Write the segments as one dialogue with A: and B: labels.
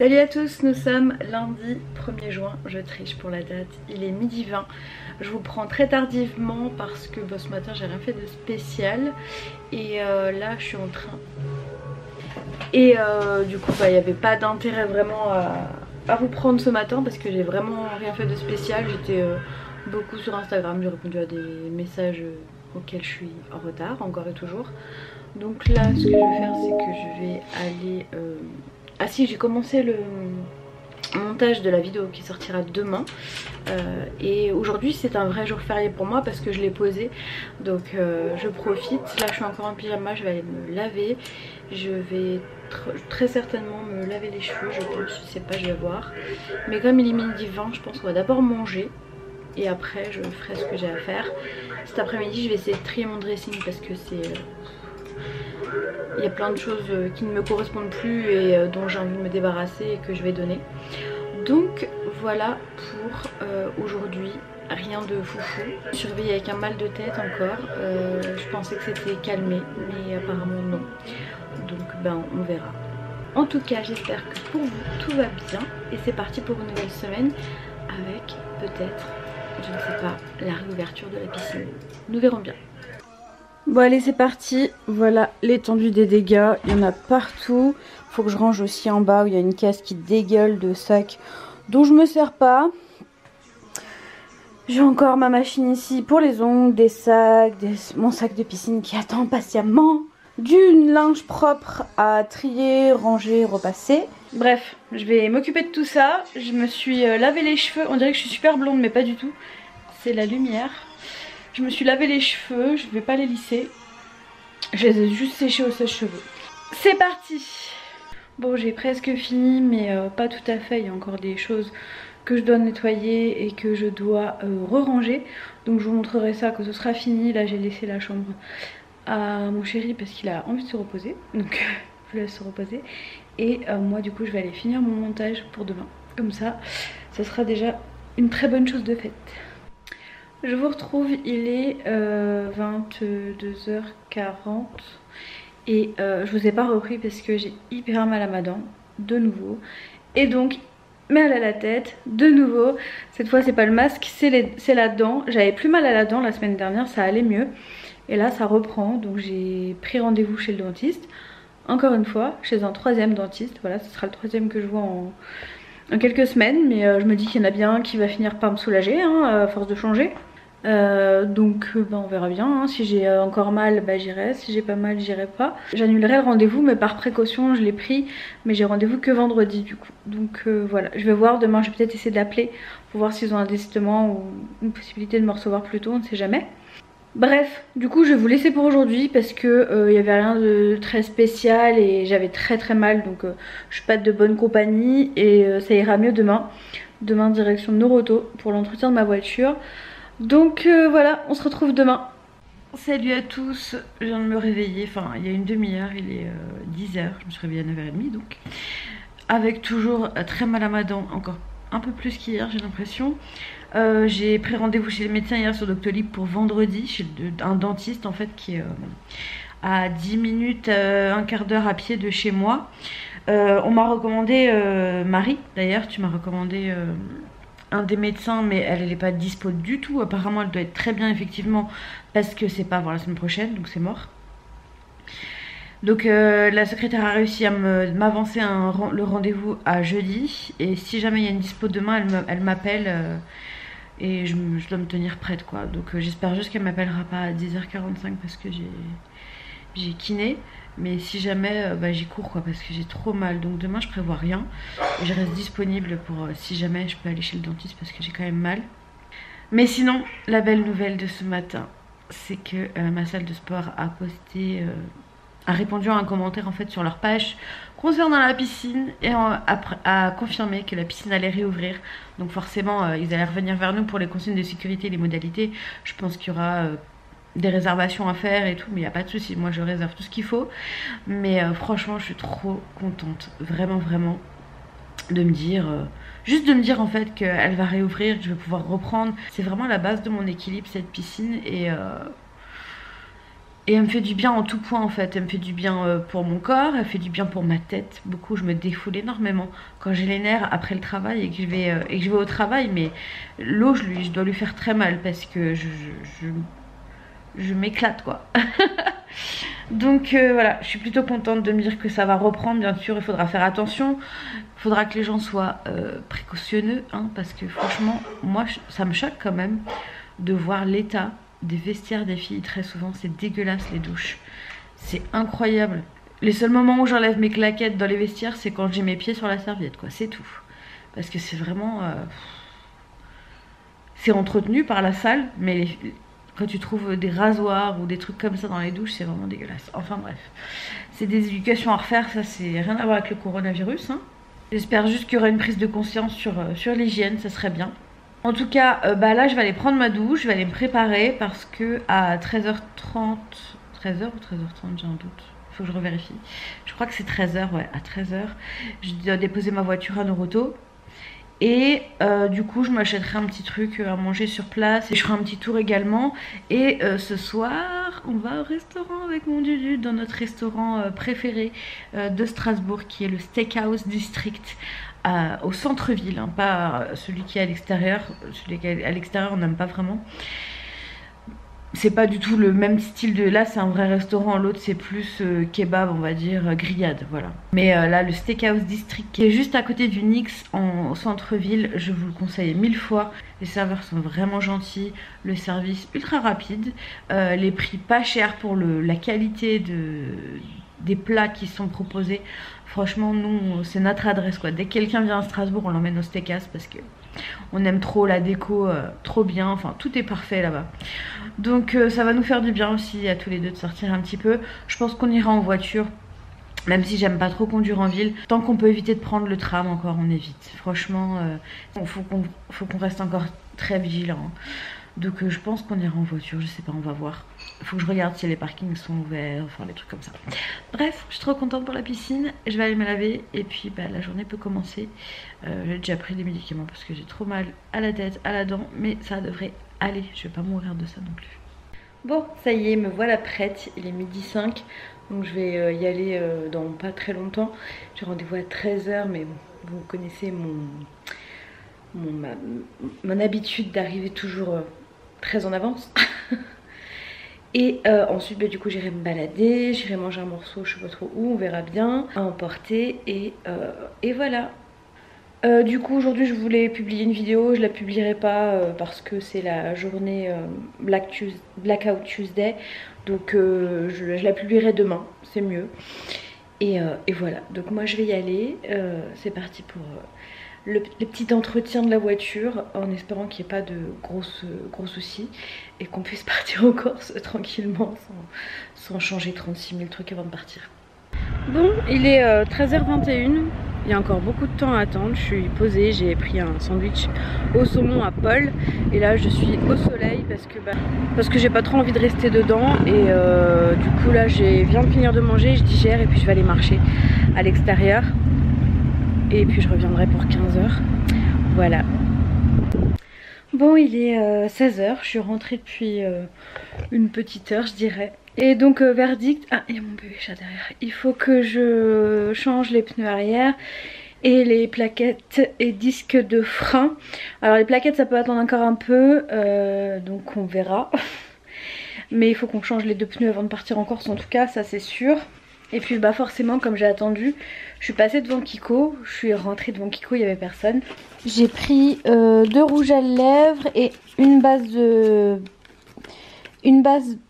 A: Salut à tous, nous sommes lundi 1er juin, je triche pour la date, il est midi 20. Je vous prends très tardivement parce que ce matin j'ai rien fait de spécial et là je suis en train. Et du coup il n'y avait pas d'intérêt vraiment à vous prendre ce matin parce que j'ai vraiment rien fait de spécial. J'étais beaucoup sur Instagram, j'ai répondu à des messages auxquels je suis en retard encore et toujours. Donc là ce que je vais faire c'est que je vais aller... Ah si, j'ai commencé le montage de la vidéo qui sortira demain et aujourd'hui c'est un vrai jour férié pour moi parce que je l'ai posé, donc je profite. Là je suis encore en pyjama, je vais aller me laver, je vais très certainement me laver les cheveux, je pense, je sais pas, je vais voir. Mais comme il est midi 20, je pense qu'on va d'abord manger et après je ferai ce que j'ai à faire. Cet après-midi je vais essayer de trier mon dressing parce que c'est... il y a plein de choses qui ne me correspondent plus et dont j'ai envie de me débarrasser et que je vais donner. Donc voilà pour aujourd'hui, rien de foufou. Je suis réveillée avec un mal de tête encore, je pensais que c'était calmé mais apparemment non. Donc on verra. En tout cas j'espère que pour vous tout va bien et c'est parti pour une nouvelle semaine avec peut-être, je ne sais pas, la réouverture de la piscine. Nous verrons bien. Bon allez c'est parti, voilà l'étendue des dégâts, il y en a partout. Faut que je range aussi en bas où il y a une caisse qui dégueule de sacs dont je me sers pas. J'ai encore ma machine ici pour les ongles, des sacs, mon sac de piscine qui attend patiemment, du linge propre à trier, ranger, repasser. Bref, je vais m'occuper de tout ça. Je me suis lavé les cheveux, on dirait que je suis super blonde mais pas du tout, c'est la lumière. Je me suis lavé les cheveux, je vais pas les lisser. Je les ai juste séchés au sèche-cheveux. C'est parti! Bon, j'ai presque fini, mais pas tout à fait. Il y a encore des choses que je dois nettoyer et que je dois re-ranger. Donc je vous montrerai ça quand ce sera fini. Là, j'ai laissé la chambre à mon chéri parce qu'il a envie de se reposer. Donc je le laisse se reposer. Et moi, du coup, je vais aller finir mon montage pour demain. Comme ça sera déjà une très bonne chose de faite. Je vous retrouve, il est 22h40 et je vous ai pas repris parce que j'ai hyper mal à ma dent, de nouveau. Et donc, mal à la tête, de nouveau. Cette fois c'est pas le masque, c'est la dent. J'avais plus mal à la dent la semaine dernière, ça allait mieux. Et là ça reprend, donc j'ai pris rendez-vous chez le dentiste. Encore une fois, chez un troisième dentiste. Voilà, ce sera le troisième que je vois en quelques semaines. Mais je me dis qu'il y en a bien un qui va finir par me soulager, hein, à force de changer. Donc on verra bien, hein. Si j'ai encore mal j'irai, si j'ai pas mal j'irai pas. J'annulerai le rendez-vous mais par précaution je l'ai pris, mais j'ai rendez-vous que vendredi du coup. Donc voilà, je vais voir, demain je vais peut-être essayer d'appeler pour voir s'ils ont un désistement ou une possibilité de me recevoir plus tôt, on ne sait jamais. Bref, du coup je vais vous laisser pour aujourd'hui parce que y avait rien de très spécial et j'avais très mal, donc je suis pas de bonne compagnie et ça ira mieux demain. Demain direction de Noroto pour l'entretien de ma voiture. Donc voilà, on se retrouve demain. Salut à tous, je viens de me réveiller, enfin il y a une demi-heure, il est 10h, je me suis réveillée à 9h30 donc. Avec toujours très mal à ma dent, encore un peu plus qu'hier j'ai l'impression. J'ai pris rendez-vous chez le médecin hier sur Doctolib pour vendredi, chez un dentiste en fait qui est à 10 minutes, un quart d'heure à pied de chez moi. On m'a recommandé, Marie d'ailleurs, tu m'as recommandé... un des médecins, mais elle n'est pas dispo du tout. Apparemment elle doit être très bien effectivement parce que c'est pas avant la semaine prochaine, donc c'est mort. Donc la secrétaire a réussi à m'avancer le rendez-vous à jeudi, et si jamais il y a une dispo demain elle m'appelle et je dois me tenir prête quoi. Donc j'espère juste qu'elle m'appellera pas à 10h45 parce que j'ai kiné. Mais si jamais j'y cours quoi parce que j'ai trop mal. Donc demain je prévois rien et je reste disponible pour si jamais je peux aller chez le dentiste parce que j'ai quand même mal. Mais sinon la belle nouvelle de ce matin c'est que ma salle de sport a posté, a répondu à un commentaire en fait sur leur page concernant la piscine et a confirmé que la piscine allait réouvrir. Donc forcément ils allaient revenir vers nous pour les consignes de sécurité et les modalités. Je pense qu'il y aura... des réservations à faire et tout, mais il n'y a pas de souci, moi je réserve tout ce qu'il faut. Mais franchement je suis trop contente, vraiment de me dire, juste de me dire en fait qu'elle va réouvrir, que je vais pouvoir reprendre. C'est vraiment la base de mon équilibre cette piscine Et elle me fait du bien en tout point en fait. Elle me fait du bien pour mon corps, elle fait du bien pour ma tête. Beaucoup, je me défoule énormément quand j'ai les nerfs après le travail et que je vais au travail. Mais l'eau, je dois lui faire très mal parce que je m'éclate quoi. Donc voilà, je suis plutôt contente de me dire que ça va reprendre. Bien sûr, il faudra faire attention. Il faudra que les gens soient précautionneux hein, parce que franchement, moi, ça me choque quand même de voir l'état des vestiaires des filles. Très souvent c'est dégueulasse les douches, c'est incroyable. Les seuls moments où j'enlève mes claquettes dans les vestiaires, c'est quand j'ai mes pieds sur la serviette quoi, c'est tout. Parce que c'est vraiment c'est entretenu par la salle, mais quand tu trouves des rasoirs ou des trucs comme ça dans les douches, c'est vraiment dégueulasse. Enfin bref, c'est des éducations à refaire, ça c'est rien à voir avec le coronavirus hein. J'espère juste qu'il y aura une prise de conscience sur l'hygiène, ça serait bien. En tout cas, là je vais aller prendre ma douche, je vais aller me préparer parce que à 13h30, 13h ou 13h30 j'ai un doute, il faut que je revérifie. Je crois que c'est 13h, ouais, à 13h, je dois déposer ma voiture à Noroto. Et du coup je m'achèterai un petit truc à manger sur place et je ferai un petit tour également. Et ce soir on va au restaurant avec mon Dudu, dans notre restaurant préféré de Strasbourg qui est le Steakhouse District. Au centre-ville, hein, pas celui qui est à l'extérieur. Celui qui est à l'extérieur on n'aime pas vraiment. C'est pas du tout le même style de... Là c'est un vrai restaurant, l'autre c'est plus kebab on va dire, grillade, voilà. Mais là le Steakhouse District qui est juste à côté du Nix en centre-ville, je vous le conseille 1000 fois. Les serveurs sont vraiment gentils, le service ultra rapide, les prix pas chers pour la qualité des plats qui sont proposés. Franchement nous c'est notre adresse quoi. Dès que quelqu'un vient à Strasbourg on l'emmène au Steakhouse parce que on aime trop la déco, trop bien, enfin tout est parfait là-bas. Donc ça va nous faire du bien aussi à tous les deux de sortir un petit peu. Je pense qu'on ira en voiture, même si j'aime pas trop conduire en ville. Tant qu'on peut éviter de prendre le tram encore on évite. Franchement faut qu'on reste encore très vigilant hein. Donc je pense qu'on ira en voiture, je sais pas, on va voir. Faut que je regarde si les parkings sont ouverts, enfin des trucs comme ça. Bref, je suis trop contente pour la piscine. Je vais aller me laver et puis la journée peut commencer. J'ai déjà pris des médicaments parce que j'ai trop mal à la tête, à la dent, mais ça devrait aller. Je vais pas mourir de ça non plus. Bon, ça y est, me voilà prête. Il est 12h05, donc je vais y aller dans pas très longtemps. J'ai rendez-vous à 13h, mais bon, vous connaissez mon habitude d'arriver toujours très en avance. Et ensuite du coup j'irai me balader, j'irai manger un morceau, je sais pas trop où, on verra bien, à emporter et voilà. Du coup aujourd'hui je voulais publier une vidéo, je la publierai pas parce que c'est la journée Blackout Tuesday. Donc je la publierai demain, c'est mieux. Et voilà, donc moi je vais y aller, c'est parti pour... le petit entretien de la voiture en espérant qu'il n'y ait pas de gros soucis et qu'on puisse partir en Corse tranquillement sans changer 36 000 trucs avant de partir. Bon, il est 13h21, il y a encore beaucoup de temps à attendre. Je suis posée, j'ai pris un sandwich au saumon à Paul et là je suis au soleil parce que j'ai pas trop envie de rester dedans. Et du coup là je viens de finir de manger, je digère et puis je vais aller marcher à l'extérieur. Et puis je reviendrai pour 15h. Voilà. Bon, il est 16h. Je suis rentrée depuis une petite heure, je dirais. Et donc, verdict. Ah, il y a mon bébé chat derrière. Il faut que je change les pneus arrière et les plaquettes et disques de frein. Alors, les plaquettes, ça peut attendre encore un peu. Donc, on verra. Mais il faut qu'on change les 2 pneus avant de partir en Corse, en tout cas, ça c'est sûr. Et puis forcément comme j'ai attendu, je suis passée devant Kiko, je suis rentrée devant Kiko, il n'y avait personne. J'ai pris 2 rouges à lèvres et une base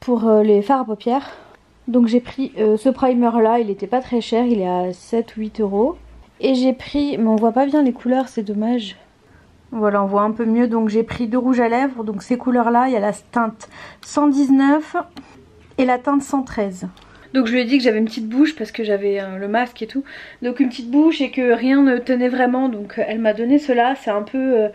A: pour les fards à paupières. Donc j'ai pris ce primer là, il était pas très cher, il est à 7 ou 8 €. Et j'ai pris, mais on voit pas bien les couleurs, c'est dommage. Voilà, on voit un peu mieux, donc j'ai pris 2 rouges à lèvres, donc ces couleurs là, il y a la teinte 119 et la teinte 113. Donc je lui ai dit que j'avais une petite bouche parce que j'avais le masque et tout. Donc une petite bouche et que rien ne tenait vraiment. Donc elle m'a donné cela. C'est un peu...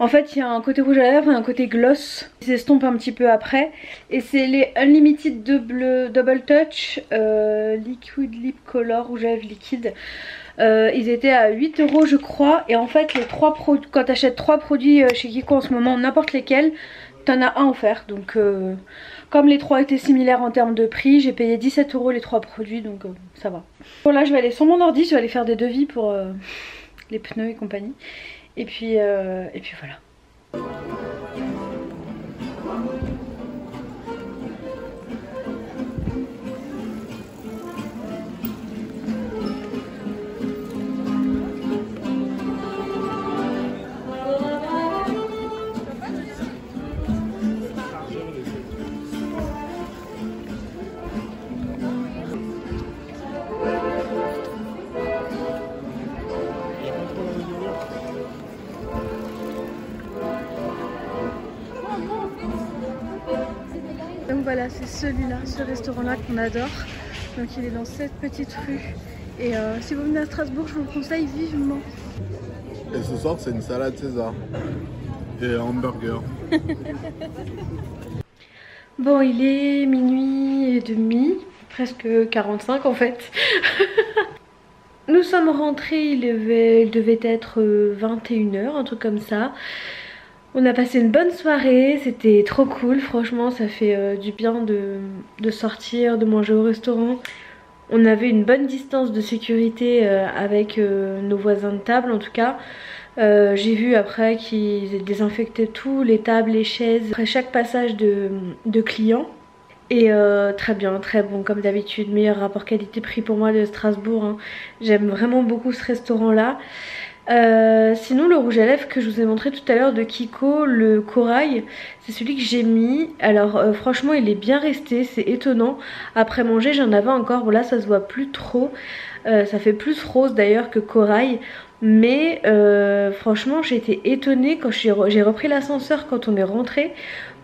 A: En fait il y a un côté rouge à lèvres et un côté gloss. Il s'estompe un petit peu après. Et c'est les Unlimited Double Touch Liquid Lip Color rouge à lèvres liquide. Ils étaient à 8 € je crois. Et en fait les 3 quand tu achètes 3 produits chez Kiko en ce moment, n'importe lesquels, t'en as un offert. Donc comme les trois étaient similaires en termes de prix, j'ai payé 17 € les trois produits, donc ça va. Bon là je vais aller sur mon ordi, je vais aller faire des devis pour les pneus et compagnie. Et puis voilà. Donc voilà, c'est celui-là, ce restaurant-là qu'on adore. Donc il est dans cette petite rue. Et si vous venez à Strasbourg, je vous le conseille vivement.
B: Et ce soir, c'est une salade César. Et un hamburger.
A: Bon, il est minuit et demi, presque 45 en fait. Nous sommes rentrés, il devait être 21 h, un truc comme ça. On a passé une bonne soirée, c'était trop cool, franchement ça fait du bien de sortir, de manger au restaurant. On avait une bonne distance de sécurité avec nos voisins de table en tout cas. J'ai vu après qu'ils désinfectaient tout, les tables, les chaises, après chaque passage de clients. Et très bien, très bon comme d'habitude, meilleur rapport qualité-prix pour moi de Strasbourg, hein. J'aime vraiment beaucoup ce restaurant là. Sinon le rouge à lèvres que je vous ai montré tout à l'heure de Kiko, le corail, c'est celui que j'ai mis. Alors franchement il est bien resté, c'est étonnant. Après manger j'en avais encore, bon là ça se voit plus trop, ça fait plus rose d'ailleurs que corail. Mais franchement j'ai été étonnée quand j'ai repris l'ascenseur quand on est rentré,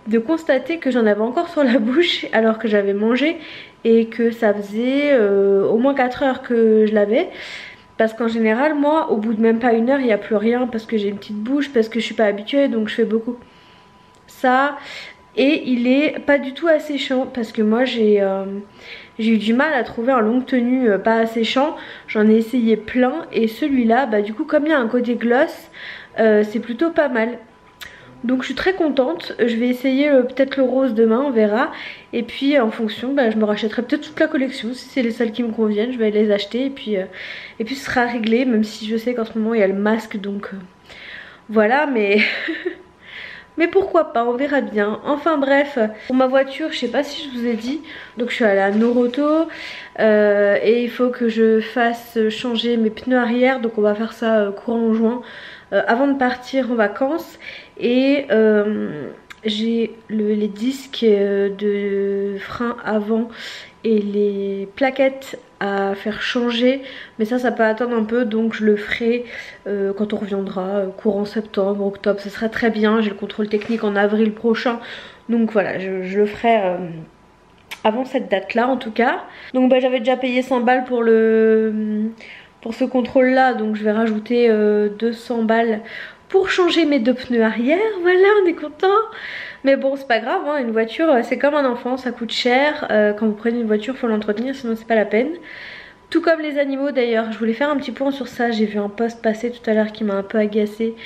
A: de constater que j'en avais encore sur la bouche alors que j'avais mangé et que ça faisait au moins 4 heures que je l'avais. Parce qu'en général moi au bout de même pas une heure il n'y a plus rien parce que j'ai une petite bouche, parce que je suis pas habituée donc je fais beaucoup ça. Et il est pas du tout asséchant parce que moi j'ai eu du mal à trouver un longue tenue pas asséchant. J'en ai essayé plein et celui-là bah du coup comme il y a un côté gloss c'est plutôt pas mal. Donc je suis très contente, je vais essayer peut-être le rose demain, on verra. Et puis en fonction, bah, je me rachèterai peut-être toute la collection. Si c'est les seules qui me conviennent, je vais les acheter. Et puis ce sera réglé, même si je sais qu'en ce moment il y a le masque. Donc voilà, mais... mais pourquoi pas, on verra bien. Enfin bref, pour ma voiture, je sais pas si je vous ai dit. Donc je suis allée à Noroto et il faut que je fasse changer mes pneus arrière. Donc on va faire ça courant juin. Avant de partir en vacances. Et j'ai les disques de frein avant et les plaquettes à faire changer, mais ça peut attendre un peu, donc je le ferai quand on reviendra courant septembre, octobre, ce sera très bien. J'ai le contrôle technique en avril prochain, donc voilà, je le ferai avant cette date là en tout cas. Donc bah, j'avais déjà payé 100 balles pour ce contrôle là, donc je vais rajouter 200 balles pour changer mes 2 pneus arrière. Voilà, on est content. Mais bon c'est pas grave hein, une voiture c'est comme un enfant, ça coûte cher. Quand vous prenez une voiture faut l'entretenir, sinon c'est pas la peine. Tout comme les animaux d'ailleurs. Je voulais faire un petit point sur ça. J'ai vu un post passer tout à l'heure qui m'a un peu agacée,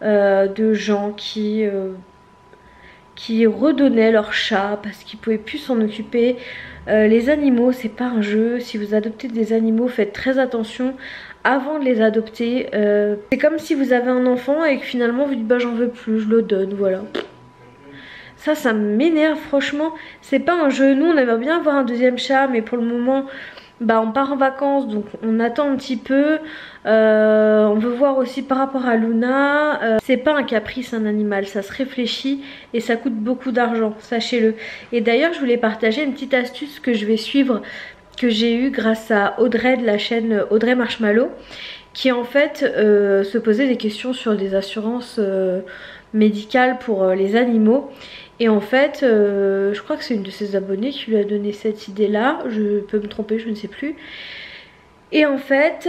A: de gens qui redonnaient leur chat parce qu'ils pouvaient plus s'en occuper. Les animaux c'est pas un jeu. Si vous adoptez des animaux, faites très attention avant de les adopter. C'est comme si vous avez un enfant et que finalement vous dites bah j'en veux plus, je le donne, voilà. Ça m'énerve franchement. C'est pas un jeu. Nous on aimerait bien avoir un deuxième chat, mais pour le moment bah on part en vacances donc on attend un petit peu. On veut voir aussi par rapport à Luna. C'est pas un caprice un animal, ça se réfléchit et ça coûte beaucoup d'argent, sachez-le. Et d'ailleurs je voulais partager une petite astuce que je vais suivre, que j'ai eu grâce à Audrey de la chaîne Audrey Marshmallow, qui en fait se posait des questions sur des assurances médicales pour les animaux. Et en fait je crois que c'est une de ses abonnées qui lui a donné cette idée là, je peux me tromper, je ne sais plus. Et en fait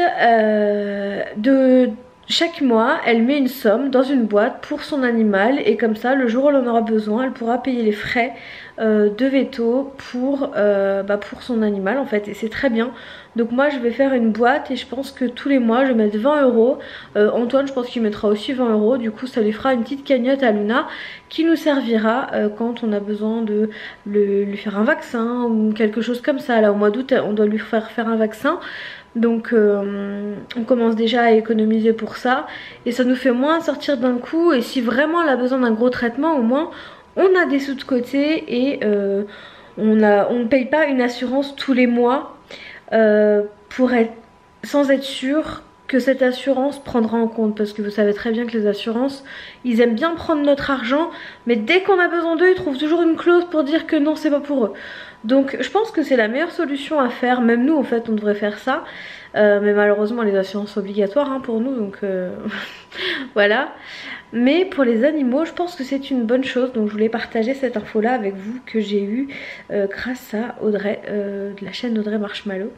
A: chaque mois, elle met une somme dans une boîte pour son animal et comme ça, le jour où elle en aura besoin, elle pourra payer les frais de veto pour son animal en fait. Et c'est très bien. Donc moi, je vais faire une boîte et je pense que tous les mois, je vais mettre 20 euros. Antoine, je pense qu'il mettra aussi 20 euros. Du coup, ça lui fera une petite cagnotte à Luna qui nous servira quand on a besoin de lui faire un vaccin ou quelque chose comme ça. Là, au mois d'août, on doit lui faire un vaccin. Donc on commence déjà à économiser pour ça et ça nous fait moins sortir d'un coup et si vraiment elle a besoin d'un gros traitement au moins on a des sous de côté et on ne paye pas une assurance tous les mois sans être sûr que cette assurance prendra en compte parce que vous savez très bien que les assurances ils aiment bien prendre notre argent mais dès qu'on a besoin d'eux ils trouvent toujours une clause pour dire que non c'est pas pour eux. Donc je pense que c'est la meilleure solution à faire, même nous en fait on devrait faire ça mais malheureusement les assurances sont obligatoires hein, pour nous donc voilà. Mais pour les animaux je pense que c'est une bonne chose donc je voulais partager cette info là avec vous que j'ai eue grâce à Audrey de la chaîne Audrey Marshmallow.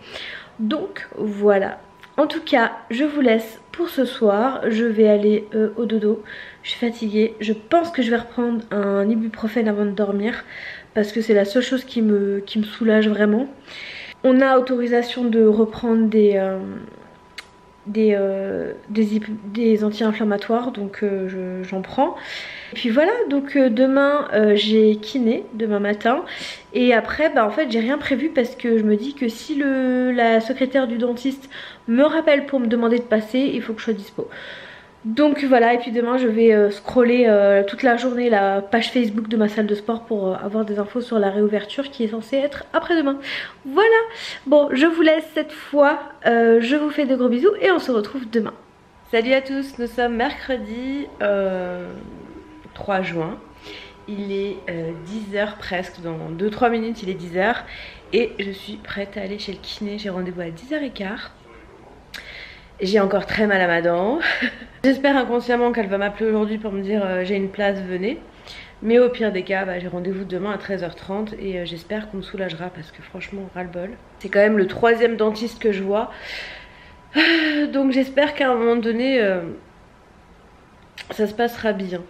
A: Donc voilà. En tout cas, je vous laisse pour ce soir. Je vais aller au dodo. Je suis fatiguée. Je pense que je vais reprendre un ibuprofène avant de dormir. Parce que c'est la seule chose qui me soulage vraiment. On a autorisation de reprendre des anti-inflammatoires. Donc j'en prends. Et puis voilà, donc demain j'ai kiné, demain matin. Et après en fait j'ai rien prévu parce que je me dis que si la secrétaire du dentiste me rappelle pour me demander de passer, il faut que je sois dispo. Donc voilà, et puis demain je vais scroller toute la journée la page Facebook de ma salle de sport pour avoir des infos sur la réouverture qui est censée être après-demain. Voilà, bon je vous laisse cette fois, je vous fais de gros bisous et on se retrouve demain. Salut à tous, nous sommes mercredi 3 juin. Il est 10h presque, dans 2-3 minutes il est 10h et je suis prête à aller chez le kiné, j'ai rendez-vous à 10h15. J'ai encore très mal à ma dent. J'espère inconsciemment qu'elle va m'appeler aujourd'hui pour me dire j'ai une place, venez. Mais au pire des cas, j'ai rendez-vous demain à 13h30 et j'espère qu'on me soulagera parce que franchement, ras-le-bol. C'est quand même le 3e dentiste que je vois. Donc j'espère qu'à un moment donné, ça se passera bien.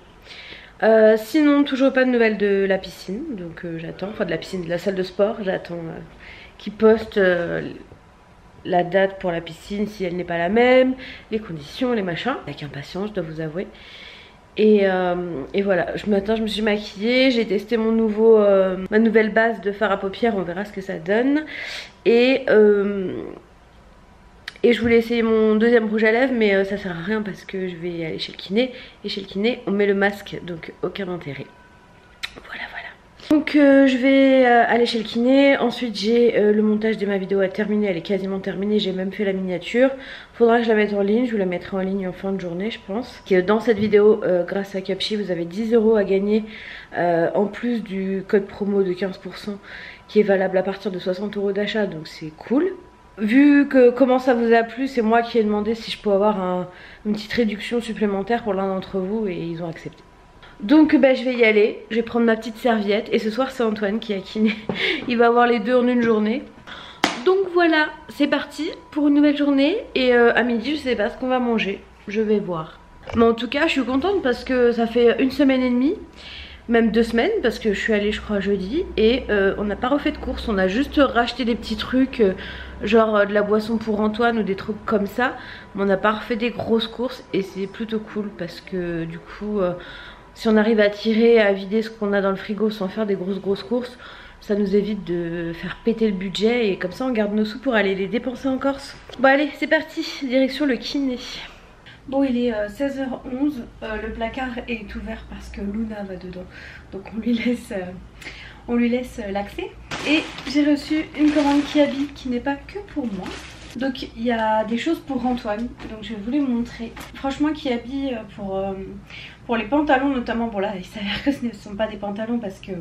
A: Sinon, toujours pas de nouvelles de la piscine. Donc j'attends, enfin de la piscine, de la salle de sport. J'attends qu'ils postent la date pour la piscine si elle n'est pas la même, les conditions, les machins. Avec impatience, je dois vous avouer. Et voilà, ce matin je me suis maquillée, j'ai testé ma nouvelle base de fard à paupières, on verra ce que ça donne. Et je voulais essayer mon deuxième rouge à lèvres mais ça sert à rien parce que je vais aller chez le kiné. Et chez le kiné on met le masque donc aucun intérêt. Voilà. Donc je vais aller chez le kiné, ensuite j'ai le montage de ma vidéo à terminer, elle est quasiment terminée, j'ai même fait la miniature. Faudra que je la mette en ligne, je vous la mettrai en ligne en fin de journée je pense. Dans cette vidéo, grâce à Cupshe, vous avez 10 € à gagner en plus du code promo de 15% qui est valable à partir de 60 € d'achat, donc c'est cool. Vu que comment ça vous a plu, c'est moi qui ai demandé si je pouvais avoir une petite réduction supplémentaire pour l'un d'entre vous et ils ont accepté. Donc je vais y aller, je vais prendre ma petite serviette et ce soir c'est Antoine qui a kiné. Il va avoir les deux en une journée. Donc voilà, c'est parti pour une nouvelle journée et à midi je sais pas ce qu'on va manger, je vais voir. Mais en tout cas je suis contente parce que ça fait 1 semaine et demie, même 2 semaines parce que je suis allée je crois jeudi et on n'a pas refait de courses, on a juste racheté des petits trucs genre de la boisson pour Antoine ou des trucs comme ça. Mais on n'a pas refait des grosses courses et c'est plutôt cool parce que du coup... si on arrive à tirer, à vider ce qu'on a dans le frigo sans faire des grosses courses, ça nous évite de faire péter le budget et comme ça on garde nos sous pour aller les dépenser en Corse. Bon allez, c'est parti, direction le kiné. Bon il est 16h11, le placard est ouvert parce que Luna va dedans, donc on lui laisse l'accès. Et j'ai reçu une commande Kiabi qui n'est pas que pour moi. Donc il y a des choses pour Antoine, donc je vais vous les montrer. Franchement Kiabi pour les pantalons notamment, bon là il s'avère que ce ne sont pas des pantalons parce que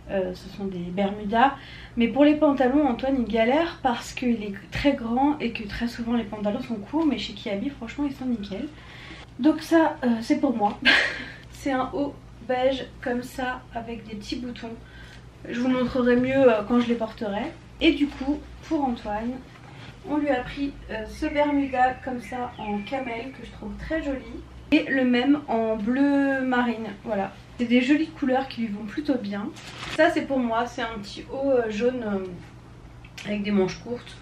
A: ce sont des bermudas. Mais pour les pantalons Antoine il galère parce qu'il est très grand et que très souvent les pantalons sont courts. Mais chez Kiabi franchement ils sont nickel. Donc ça c'est pour moi. C'est un haut beige comme ça avec des petits boutons. Je vous montrerai mieux quand je les porterai. Et du coup pour Antoine On lui a pris ce Bermuda comme ça en camel que je trouve très joli. Et le même en bleu marine, voilà. C'est des jolies couleurs qui lui vont plutôt bien. Ça c'est pour moi, c'est un petit haut jaune avec des manches courtes.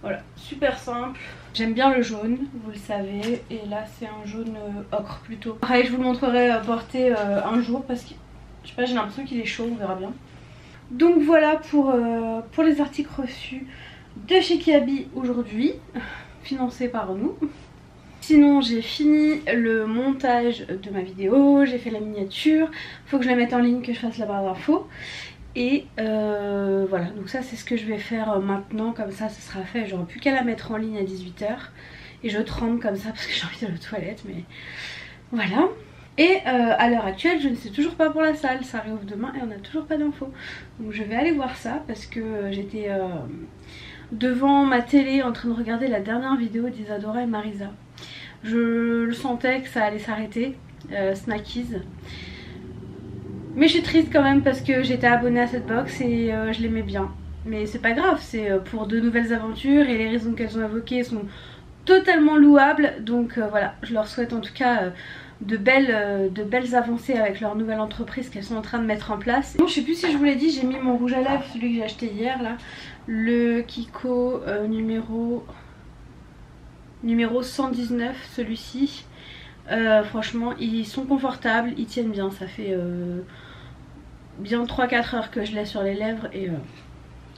A: Voilà, super simple. J'aime bien le jaune, vous le savez. Et là c'est un jaune ocre plutôt. Pareil, je vous le montrerai porter un jour parce que je sais pas, j'ai l'impression qu'il est chaud, on verra bien. Donc voilà pour les articles reçus de chez Kiabi aujourd'hui, financés par nous. Sinon j'ai fini le montage de ma vidéo, j'ai fait la miniature, faut que je la mette en ligne, que je fasse la barre d'infos. Et voilà, donc ça c'est ce que je vais faire maintenant, comme ça ce sera fait, j'aurai plus qu'à la mettre en ligne à 18 h. Et je tremble comme ça parce que j'ai envie d'aller aux toilettes, mais voilà. Et à l'heure actuelle je ne sais toujours pas pour la salle, ça réouvre demain et on n'a toujours pas d'infos. Donc je vais aller voir ça parce que j'étais devant ma télé en train de regarder la dernière vidéo d'Isadora et Marisa. Je le sentais que ça allait s'arrêter, Snackies. Mais je suis triste quand même parce que j'étais abonnée à cette box et je l'aimais bien. Mais c'est pas grave, c'est pour de nouvelles aventures et les raisons qu'elles ont évoquées sont totalement louables. Donc voilà, je leur souhaite en tout cas de belles avancées avec leur nouvelle entreprise qu'elles sont en train de mettre en place. Bon, je sais plus si je vous l'ai dit, j'ai mis mon rouge à lèvres, celui que j'ai acheté hier là. Le Kiko numéro 119, celui-ci. Franchement ils sont confortables, ils tiennent bien, ça fait bien 3-4 heures que je l'ai sur les lèvres et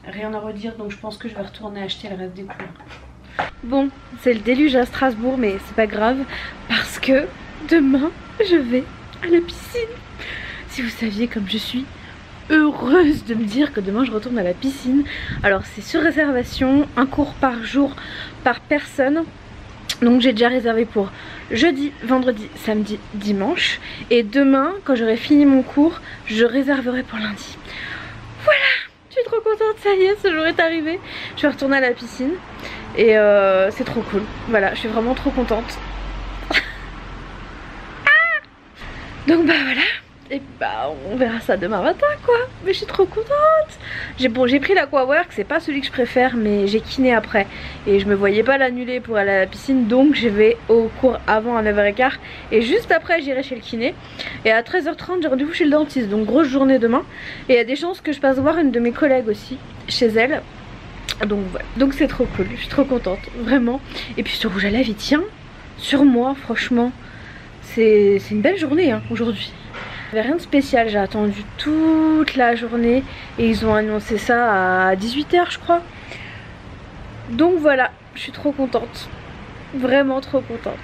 A: rien à redire, donc je pense que je vais retourner acheter le reste des couleurs. Bon, c'est le déluge à Strasbourg mais c'est pas grave parce que demain je vais à la piscine. Si vous saviez comme je suis heureuse de me dire que demain je retourne à la piscine. Alors c'est sur réservation, un cours par jour par personne. Donc j'ai déjà réservé pour jeudi, vendredi, samedi, dimanche. Et demain, quand j'aurai fini mon cours, je réserverai pour lundi. Voilà, je suis trop contente, ça y est, ce jour est arrivé. Je vais retourner à la piscine et c'est trop cool. Voilà, je suis vraiment trop contente. Ah, donc bah voilà. Et bah on verra ça demain matin quoi. Mais je suis trop contente. J'ai pris l'Aquawork, c'est pas celui que je préfère, mais j'ai kiné après et je me voyais pas l'annuler pour aller à la piscine, donc je vais au cours avant à 9 h 15 et juste après j'irai chez le kiné. Et à 13 h 30 j'ai rendez-vous chez le dentiste, donc grosse journée demain. Et il y a des chances que je passe voir une de mes collègues aussi chez elle. Donc voilà, donc c'est trop cool, je suis trop contente, vraiment. Et puis ce rouge à lèvres il tient sur moi, franchement. C'est une belle journée hein, aujourd'hui. Il n'y avait rien de spécial, j'ai attendu toute la journée et ils ont annoncé ça à 18 h je crois. Donc voilà, je suis trop contente, vraiment trop contente.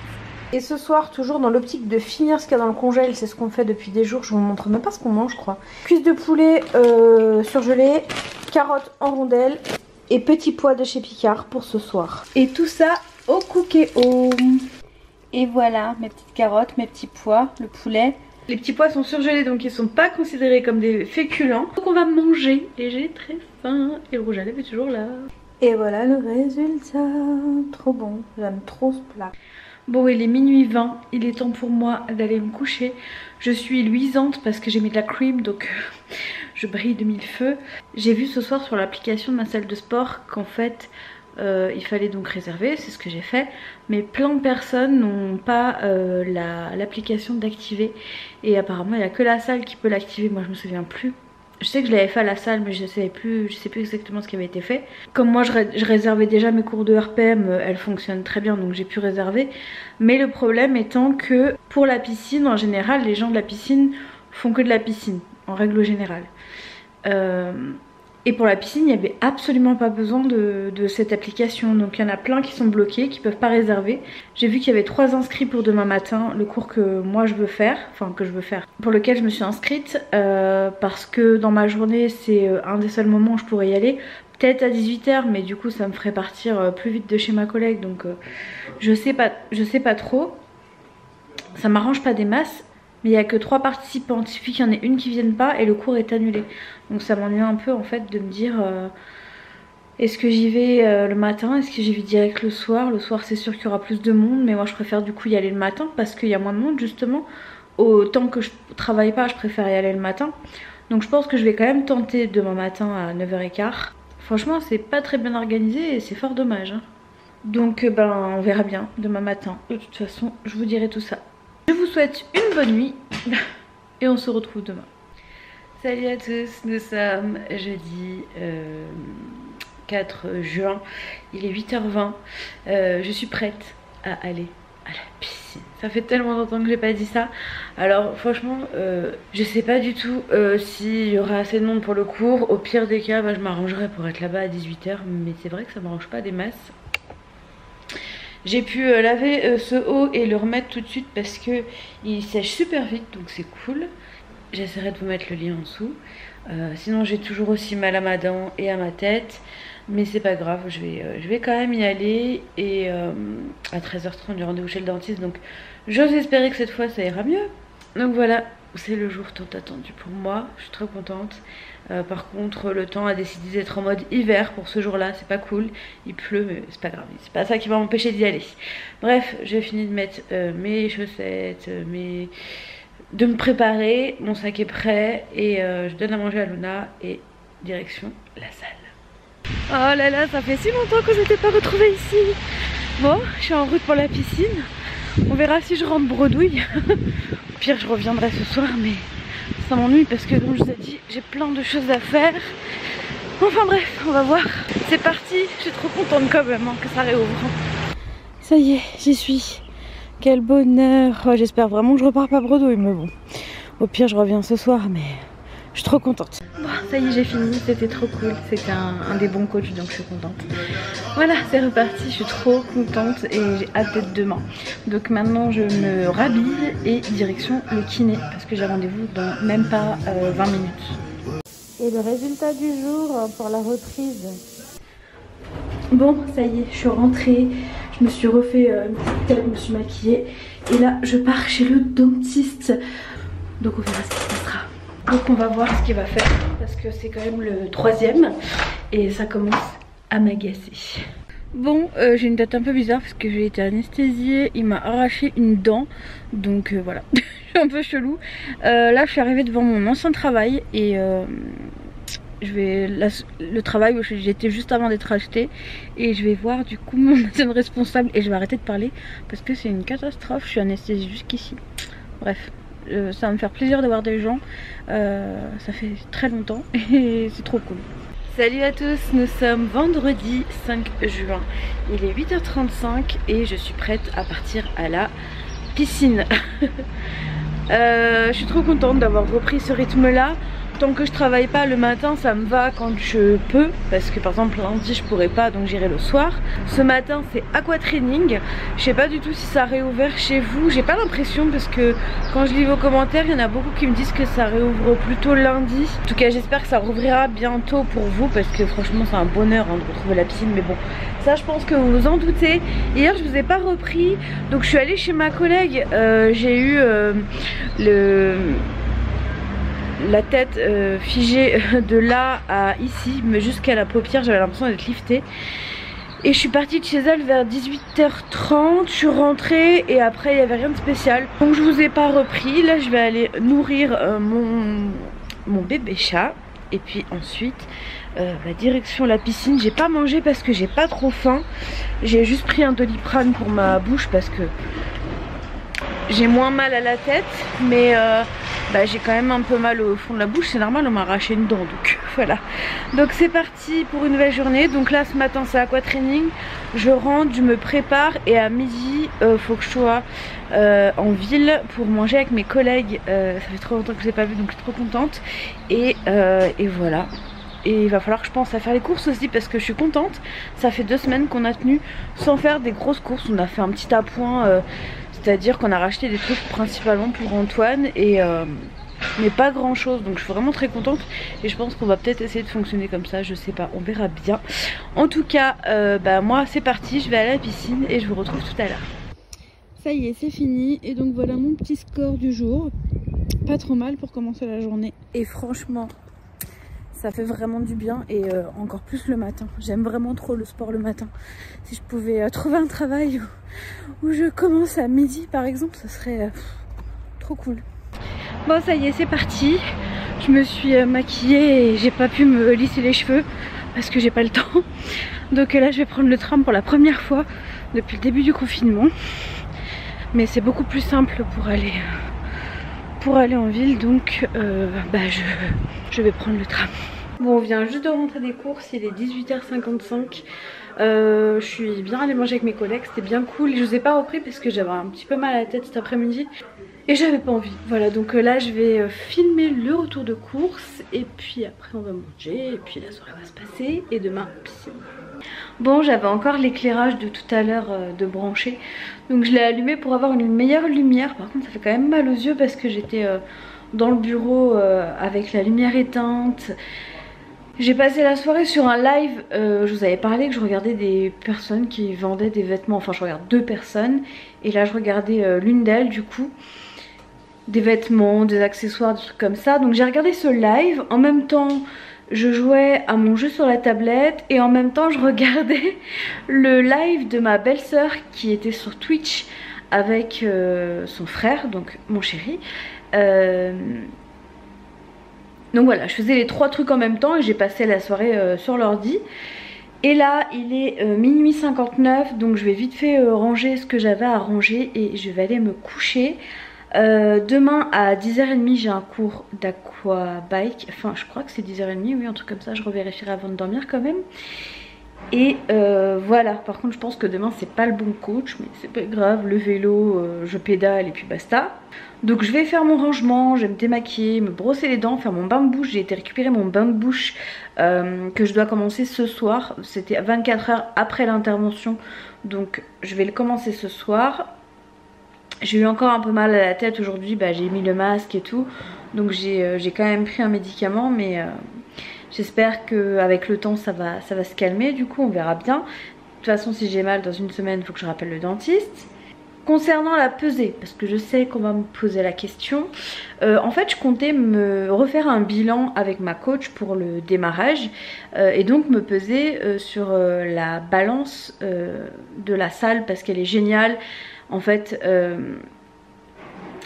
A: Et ce soir, toujours dans l'optique de finir ce qu'il y a dans le congèle, c'est ce qu'on fait depuis des jours, je vous montre même pas ce qu'on mange je crois. Cuisse de poulet surgelée, carottes en rondelles et petits pois de chez Picard pour ce soir. Et tout ça au Cookéo. Et voilà mes petites carottes, mes petits pois, le poulet. Les petits pois sont surgelés donc ils sont pas considérés comme des féculents. Donc on va manger et j'ai très faim. Et le rouge à lèvres est toujours là. Et voilà le résultat. Trop bon, j'aime trop ce plat. Bon il est minuit 20, il est temps pour moi d'aller me coucher. Je suis luisante parce que j'ai mis de la cream donc je brille de mille feux. J'ai vu ce soir sur l'application de ma salle de sport qu'en fait il fallait donc réserver, c'est ce que j'ai fait, mais plein de personnes n'ont pas l'application d'activer et apparemment il n'y a que la salle qui peut l'activer. Moi je me souviens plus, je sais que je l'avais fait à la salle mais je sais plus exactement ce qui avait été fait. Comme moi je réservais déjà mes cours de RPM, elles fonctionnent très bien donc j'ai pu réserver, mais le problème étant que pour la piscine en général les gens de la piscine font que de la piscine en règle générale. Et pour la piscine, il n'y avait absolument pas besoin de cette application. Donc il y en a plein qui sont bloqués, qui ne peuvent pas réserver. J'ai vu qu'il y avait 3 inscrits pour demain matin, le cours que moi je veux faire, pour lequel je me suis inscrite. Parce que dans ma journée, c'est un des seuls moments où je pourrais y aller. Peut-être à 18 h, mais du coup ça me ferait partir plus vite de chez ma collègue. Donc je sais pas trop. Ça m'arrange pas des masses. Mais il n'y a que 3 participantes, il suffit qu'il y en ait une qui vienne pas et le cours est annulé. Donc ça m'ennuie un peu en fait de me dire est-ce que j'y vais le matin, est-ce que j'y vais direct le soir. Le soir c'est sûr qu'il y aura plus de monde, mais moi je préfère du coup y aller le matin parce qu'il y a moins de monde justement. Autant que je travaille pas, je préfère y aller le matin. Donc je pense que je vais quand même tenter demain matin à 9 h 15. Franchement c'est pas très bien organisé et c'est fort dommage hein. Donc ben on verra bien demain matin. De toute façon je vous dirai tout ça. Je vous souhaite une bonne nuit et on se retrouve demain. Salut à tous, nous sommes jeudi 4 juin, il est 8h20, je suis prête à aller à la piscine. Ça fait tellement longtemps que j'ai pas dit ça. Alors franchement je sais pas du tout s'il y aura assez de monde pour le cours. Au pire des cas bah, je m'arrangerai pour être là-bas à 18h, mais c'est vrai que ça m'arrange pas des masses. J'ai pu laver ce haut et le remettre tout de suite parce que il sèche super vite, donc c'est cool. J'essaierai de vous mettre le lien en dessous. Sinon j'ai toujours aussi mal à ma dent et à ma tête, mais c'est pas grave, je vais quand même y aller. Et à 13h30 du rendez-vous chez le dentiste, donc j'ose espérer que cette fois ça ira mieux. Donc voilà, c'est le jour tant attendu pour moi, je suis très contente. Par contre le temps a décidé d'être en mode hiver pour ce jour là, c'est pas cool, il pleut mais c'est pas grave, c'est pas ça qui va m'empêcher d'y aller. Bref, j'ai fini de mettre mes chaussettes, de me préparer, mon sac est prêt et je donne à manger à Luna et direction la salle. Oh là là, ça fait si longtemps que je n'étais pas retrouvée ici. Bon, je suis en route pour la piscine, on verra si je rentre bredouille. Au pire je reviendrai ce soir, mais ça m'ennuie parce que comme je vous ai dit, j'ai plein de choses à faire. Enfin bref, on va voir. C'est parti, je suis trop contente quand même que ça réouvre. Ça y est, j'y suis. Quel bonheur. Oh, j'espère vraiment que je repars pas bredouille, mais bon. Au pire je reviens ce soir, mais je suis trop contente. Bon, ça y est, j'ai fini, c'était trop cool. C'était un des bons coachs, donc je suis contente. Voilà, c'est reparti, je suis trop contente et j'ai hâte d'être demain. Donc maintenant je me rhabille et direction le kiné parce que j'ai rendez-vous dans même pas 20 minutes. Et le résultat du jour pour la reprise. Bon, ça y est, je suis rentrée, je me suis refait une petite tête, je me suis maquillée et là je pars chez le dentiste. Donc on verra ce qui se passera. Donc on va voir ce qu'il va faire parce que c'est quand même le 3e et ça commence à m'agacer. Bon, j'ai une tête un peu bizarre parce que j'ai été anesthésiée, il m'a arraché une dent, donc voilà, je suis un peu chelou. Là je suis arrivée devant mon ancien travail et le travail où j'étais juste avant d'être achetée et je vais voir du coup mon ancienne responsable et je vais arrêter de parler parce que c'est une catastrophe, je suis anesthésiée jusqu'ici. Bref. Ça va me faire plaisir de voir des gens, ça fait très longtemps et c'est trop cool. Salut à tous, nous sommes vendredi 5 juin, il est 8h35 et je suis prête à partir à la piscine. Je suis trop contente d'avoir repris ce rythme là. Tant que je travaille pas le matin, ça me va quand je peux, parce que par exemple lundi je pourrais pas, donc j'irai le soir. Ce matin c'est aquatraining, je sais pas du tout si ça a réouvert chez vous, j'ai pas l'impression parce que quand je lis vos commentaires, il y en a beaucoup qui me disent que ça réouvre plutôt lundi. En tout cas j'espère que ça rouvrira bientôt pour vous, parce que franchement c'est un bonheur de retrouver la piscine, mais bon, ça je pense que vous vous en doutez. Hier je vous ai pas repris, donc je suis allée chez ma collègue, j'ai eu la tête figée de là à ici, mais jusqu'à la paupière, j'avais l'impression d'être liftée. Et je suis partie de chez elle vers 18h30, je suis rentrée et après il n'y avait rien de spécial. Donc je vous ai pas repris, là je vais aller nourrir mon bébé chat. Et puis ensuite, la direction la piscine, j'ai pas mangé parce que j'ai pas trop faim. J'ai juste pris un Doliprane pour ma bouche parce que j'ai moins mal à la tête, mais j'ai quand même un peu mal au fond de la bouche, c'est normal, on m'a arraché une dent, donc voilà. Donc c'est parti pour une nouvelle journée. Donc là ce matin c'est aquatraining, je rentre, je me prépare et à midi faut que je sois en ville pour manger avec mes collègues. Ça fait trop longtemps que je les ai pas vus, donc je suis trop contente. Et voilà. Et il va falloir que je pense à faire les courses aussi parce que je suis contente. Ça fait 2 semaines qu'on a tenu sans faire des grosses courses. On a fait un petit appoint, c'est-à-dire qu'on a racheté des trucs principalement pour Antoine et mais pas grand chose. Donc je suis vraiment très contente et je pense qu'on va peut-être essayer de fonctionner comme ça. Je sais pas, on verra bien. En tout cas, moi c'est parti, je vais à la piscine et je vous retrouve tout à l'heure. Ça y est, c'est fini et donc voilà mon petit score du jour. Pas trop mal pour commencer la journée. Et franchement, ça fait vraiment du bien et encore plus le matin. J'aime vraiment trop le sport le matin. Si je pouvais trouver un travail où je commence à midi par exemple, ça serait trop cool. Bon ça y est, c'est parti. Je me suis maquillée et j'ai pas pu me lisser les cheveux parce que j'ai pas le temps. Donc là je vais prendre le tram pour la première fois depuis le début du confinement. Mais c'est beaucoup plus simple pour aller en ville, donc je vais prendre le tram. Bon, on vient juste de rentrer des courses, il est 18h55. Je suis bien allée manger avec mes collègues, c'était bien cool. Je vous ai pas repris parce que j'avais un petit peu mal à la tête cet après-midi et j'avais pas envie. Voilà, donc là je vais filmer le retour de course et puis après on va manger et puis la soirée va se passer et demain piscine. Bon, j'avais encore l'éclairage de tout à l'heure de brancher, donc je l'ai allumé pour avoir une meilleure lumière. Par contre ça fait quand même mal aux yeux parce que j'étais dans le bureau avec la lumière éteinte. J'ai passé la soirée sur un live, je vous avais parlé que je regardais des personnes qui vendaient des vêtements, enfin je regarde 2 personnes et là je regardais l'une d'elles du coup, des vêtements, des accessoires, des trucs comme ça. Donc j'ai regardé ce live, en même temps je jouais à mon jeu sur la tablette et en même temps je regardais le live de ma belle-sœur qui était sur Twitch avec son frère, donc mon chéri. Donc voilà, je faisais les 3 trucs en même temps et j'ai passé la soirée sur l'ordi. Et là, il est minuit 59, donc je vais vite fait ranger ce que j'avais à ranger et je vais aller me coucher. Demain à 10h30, j'ai un cours d'aquabike. Enfin, je crois que c'est 10h30, oui, un truc comme ça. Je revérifierai avant de dormir quand même. Et voilà, par contre je pense que demain c'est pas le bon coach, mais c'est pas grave, le vélo, je pédale et puis basta. Donc je vais faire mon rangement, je vais me démaquiller, me brosser les dents, faire mon bain de bouche. J'ai été récupérer mon bain de bouche que je dois commencer ce soir. C'était 24 heures après l'intervention, donc je vais le commencer ce soir. J'ai eu encore un peu mal à la tête aujourd'hui, j'ai mis le masque et tout, donc j'ai quand même pris un médicament, mais j'espère qu'avec le temps ça va se calmer. Du coup on verra bien. De toute façon si j'ai mal dans une semaine il faut que je rappelle le dentiste. Concernant la pesée, parce que je sais qu'on va me poser la question, en fait je comptais me refaire un bilan avec ma coach pour le démarrage et donc me peser sur la balance de la salle parce qu'elle est géniale. En fait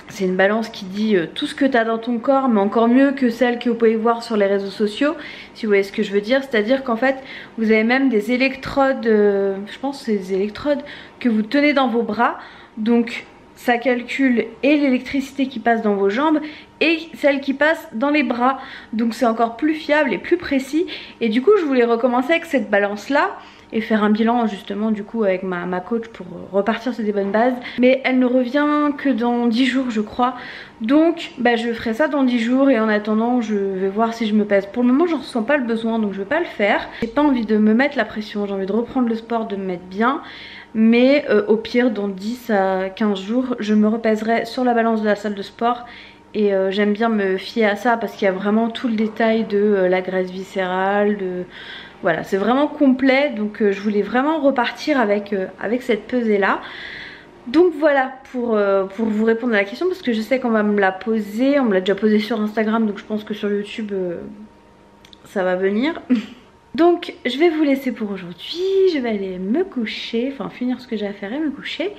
A: c'est une balance qui dit tout ce que tu as dans ton corps, mais encore mieux que celle que vous pouvez voir sur les réseaux sociaux, si vous voyez ce que je veux dire. C'est-à-dire qu'en fait vous avez même des électrodes, je pense que c'est des électrodes que vous tenez dans vos bras. Donc ça calcule et l'électricité qui passe dans vos jambes et celle qui passe dans les bras. Donc c'est encore plus fiable et plus précis. Et du coup je voulais recommencer avec cette balance là et faire un bilan justement du coup avec ma coach pour repartir sur des bonnes bases. Mais elle ne revient que dans 10 jours je crois. Donc je ferai ça dans 10 jours et en attendant je vais voir si je me pèse. Pour le moment j'en ressens pas le besoin donc je vais pas le faire. J'ai pas envie de me mettre la pression, j'ai envie de reprendre le sport, de me mettre bien. Mais au pire dans 10 à 15 jours je me repèserai sur la balance de la salle de sport. Et j'aime bien me fier à ça parce qu'il y a vraiment tout le détail de la graisse viscérale, voilà, c'est vraiment complet. Donc je voulais vraiment repartir avec cette pesée là. Donc voilà pour vous répondre à la question, parce que je sais qu'on va me la poser. On me l'a déjà posée sur Instagram, donc je pense que sur YouTube ça va venir. Donc je vais vous laisser pour aujourd'hui. Je vais aller me coucher, enfin finir ce que j'ai à faire et me coucher.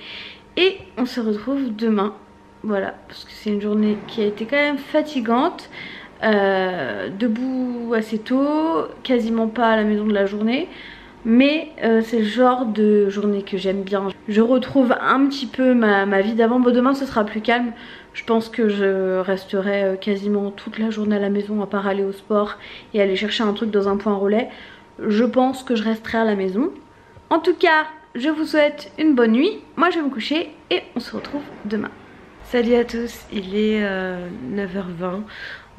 A: Et on se retrouve demain. Voilà, parce que c'est une journée qui a été quand même fatigante. Debout assez tôt, quasiment pas à la maison de la journée. Mais c'est le genre de journée que j'aime bien. Je retrouve un petit peu ma vie d'avant. Bon, demain ce sera plus calme. Je pense que je resterai quasiment toute la journée à la maison, à part aller au sport et aller chercher un truc dans un point relais. Je pense que je resterai à la maison. En tout cas, je vous souhaite une bonne nuit. Moi je vais me coucher et on se retrouve demain. Salut à tous, il est 9h20.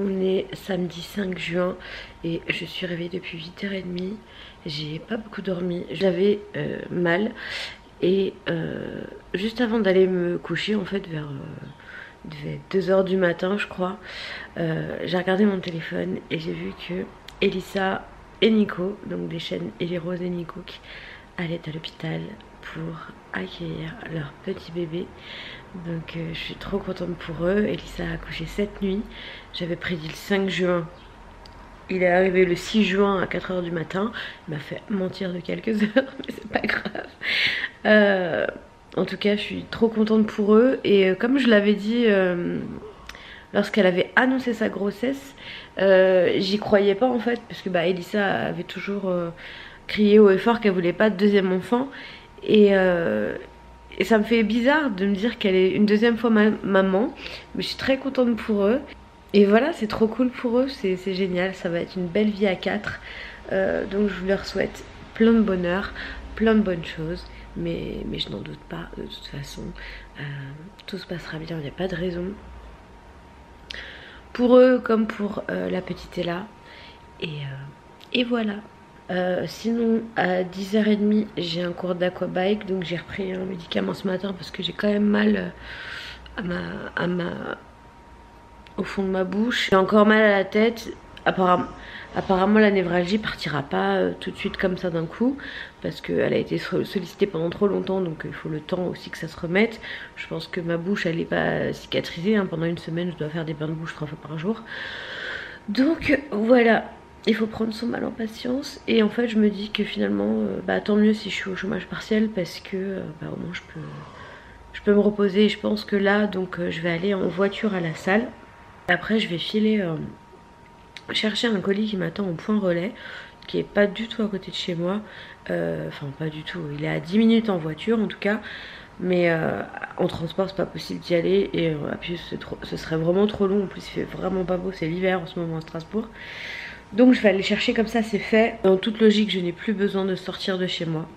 A: On est samedi 5 juin et je suis réveillée depuis 8h30. J'ai pas beaucoup dormi, j'avais mal. Et juste avant d'aller me coucher, en fait vers 2h du matin je crois, j'ai regardé mon téléphone et j'ai vu que Elissa et Nico, donc des chaînes Ellie Rose et Nico, allaient à l'hôpital pour accueillir leur petit bébé. Donc je suis trop contente pour eux. Elissa a accouché cette nuit. J'avais prédit le 5 juin. Il est arrivé le 6 juin à 4h du matin. Il m'a fait mentir de quelques heures, mais c'est pas grave. En tout cas je suis trop contente pour eux. Et comme je l'avais dit
C: lorsqu'elle avait annoncé sa grossesse, j'y croyais pas en fait, parce que bah, Elissa avait toujours crié haut et fort qu'elle voulait pas de deuxième enfant. Et ça me fait bizarre de me dire qu'elle est une deuxième fois maman, mais je suis très contente pour eux. Et voilà, c'est trop cool pour eux, c'est génial, ça va être une belle vie à 4. Donc je leur souhaite plein de bonheur, plein de bonnes choses, mais je n'en doute pas, de toute façon, tout se passera bien, il n'y a pas de raison. Pour eux comme pour la petite Ella, et voilà. Sinon à 10h30 j'ai un cours d'aquabike, donc j'ai repris un médicament ce matin parce que j'ai quand même mal au fond de ma bouche. J'ai encore mal à la tête. Apparemment la névralgie partira pas tout de suite comme ça d'un coup, parce qu'elle a été sollicitée pendant trop longtemps, donc il faut le temps aussi que ça se remette. Je pense que ma bouche elle est pas cicatrisée, hein. Pendant une semaine je dois faire des bains de bouche 3 fois par jour. Donc voilà, il faut prendre son mal en patience. Et en fait je me dis que finalement bah, tant mieux si je suis au chômage partiel, parce que bah, au moins je peux me reposer. Et je pense que là donc je vais aller en voiture à la salle. Après je vais filer chercher un colis qui m'attend au point relais, qui est pas du tout à côté de chez moi. Enfin pas du tout, il est à 10 minutes en voiture en tout cas. Mais en transport c'est pas possible d'y aller. Et puis ce serait vraiment trop long. En plus il fait vraiment pas beau, c'est l'hiver en ce moment à Strasbourg. Donc je vais aller chercher, comme ça c'est fait. En toute logique je n'ai plus besoin de sortir de chez moi.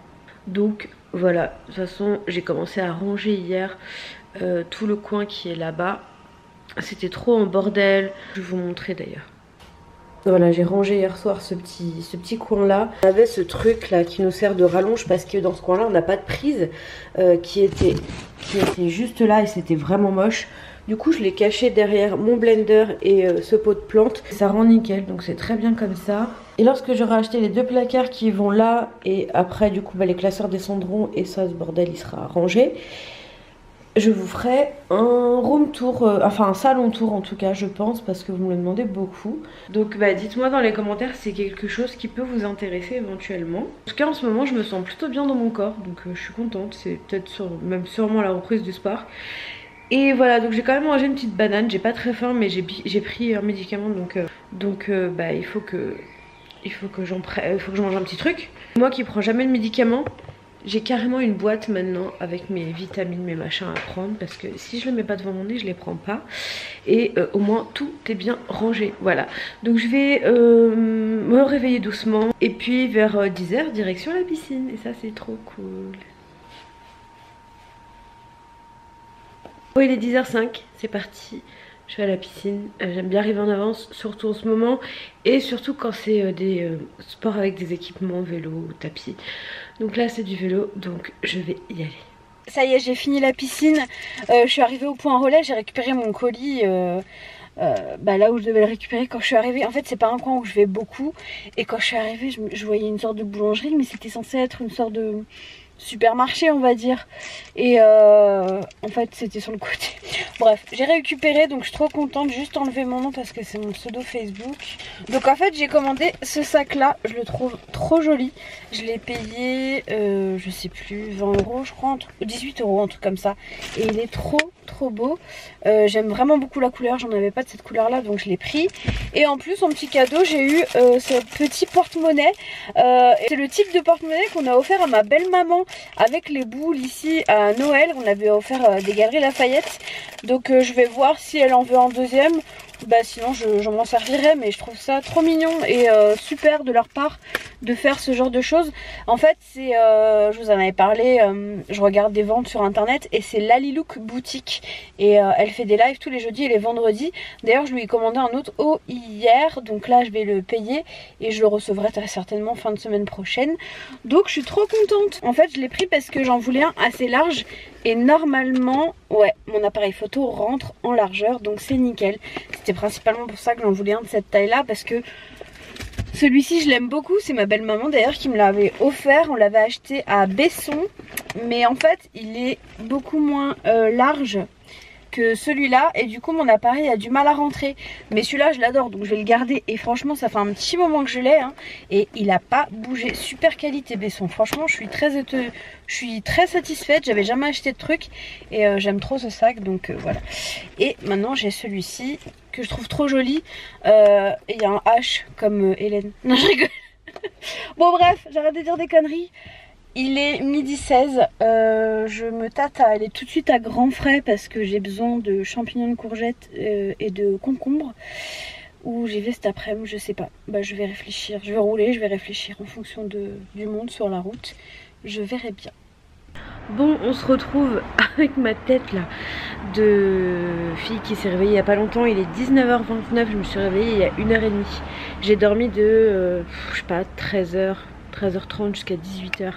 C: Donc voilà, de toute façon j'ai commencé à ranger hier tout le coin qui est là-bas. C'était trop en bordel. Je vais vous montrer d'ailleurs. Voilà, j'ai rangé hier soir ce petit coin là. On avait ce truc là qui nous sert de rallonge, parce que dans ce coin là on n'a pas de prise qui était juste là, et c'était vraiment moche. Du coup je l'ai caché derrière mon blender et ce pot de plantes. Ça rend nickel, donc c'est très bien comme ça. Et lorsque j'aurai acheté les 2 placards qui vont là, et après du coup bah, les classeurs descendront, et ça ce bordel il sera rangé, je vous ferai un room tour, enfin un salon tour en tout cas je pense, parce que vous me le demandez beaucoup. Donc bah dites-moi dans les commentaires si c'est quelque chose qui peut vous intéresser éventuellement. En tout cas en ce moment je me sens plutôt bien dans mon corps, donc je suis contente, c'est peut-être même sûrement la reprise du sport. Et voilà, donc j'ai quand même mangé une petite banane, j'ai pas très faim mais j'ai pris un médicament, donc bah il faut que je mange un petit truc. Moi qui prends jamais de médicaments, j'ai carrément une boîte maintenant avec mes vitamines, mes machins à prendre, parce que si je le mets pas devant mon nez, je les prends pas. Et au moins tout est bien rangé, voilà. Donc je vais me réveiller doucement, et puis vers 10h, direction la piscine. Et ça c'est trop cool. Oh, il est 10h05, c'est parti. Je vais à la piscine. J'aime bien arriver en avance, surtout en ce moment, et surtout quand c'est des sports avec des équipements, vélo, tapis. Donc là c'est du vélo, donc je vais y aller.
A: Ça y est, j'ai fini la piscine. Je suis arrivée au point relais, j'ai récupéré mon colis bah là où je devais le récupérer quand je suis arrivée. En fait c'est pas un coin où je vais beaucoup, et quand je suis arrivée je voyais une sorte de boulangerie, mais c'était censé être une sorte de supermarché on va dire, et en fait c'était sur le côté. Bref, j'ai récupéré, donc je suis trop contente. Juste enlever mon nom parce que c'est mon pseudo Facebook. Donc en fait j'ai commandé ce sac là, je le trouve trop joli. Je l'ai payé je sais plus, 20 € je crois, 18 €, un truc comme ça, et il est trop beau. J'aime vraiment beaucoup la couleur, j'en avais pas de cette couleur là, donc je l'ai pris. Et en plus en petit cadeau j'ai eu ce petit porte-monnaie. C'est le type de porte-monnaie qu'on a offert à ma belle maman avec les boules ici à Noël. On avait offert des Galeries Lafayette, donc je vais voir si elle en veut un deuxième. Bah sinon je m'en servirai, mais je trouve ça trop mignon et super de leur part de faire ce genre de choses. En fait c'est, je vous en avais parlé, je regarde des ventes sur internet, et c'est Lalilook boutique, et elle fait des lives tous les jeudis et les vendredis. D'ailleurs je lui ai commandé un autre haut hier, donc là je vais le payer et je le recevrai très certainement fin de semaine prochaine. Donc je suis trop contente. En fait je l'ai pris parce que j'en voulais un assez large, et normalement ouais mon appareil photo rentre en largeur, donc c'est nickel. C'était principalement pour ça que j'en voulais un de cette taille là, parce que celui-ci je l'aime beaucoup. C'est ma belle maman d'ailleurs qui me l'avait offert. On l'avait acheté à Besson, mais en fait il est beaucoup moins large que celui-là et du coup mon appareil a du mal à rentrer. Mais celui-là je l'adore donc je vais le garder et franchement ça fait un petit moment que je l'ai hein, et il a pas bougé. Super qualité Besson, franchement je suis très satisfaite, j'avais jamais acheté de truc et j'aime trop ce sac donc voilà. Et maintenant j'ai celui-ci que je trouve trop joli et il y a un H comme Hélène. Non je rigole. Bon bref, j'arrête de dire des conneries. Il est midi 16, je me tâte à aller tout de suite à Grand Frais parce que j'ai besoin de champignons de courgettes et de concombres. Ou j'y vais cet après-midi, je sais pas. Bah je vais réfléchir, je vais rouler, je vais réfléchir en fonction du monde sur la route. Je verrai bien. Bon, on se retrouve avec ma tête là de fille qui s'est réveillée il y a pas longtemps. Il est 19h29, je me suis réveillée il y a 1h30. J'ai dormi de, je sais pas, 13h30 jusqu'à 18h.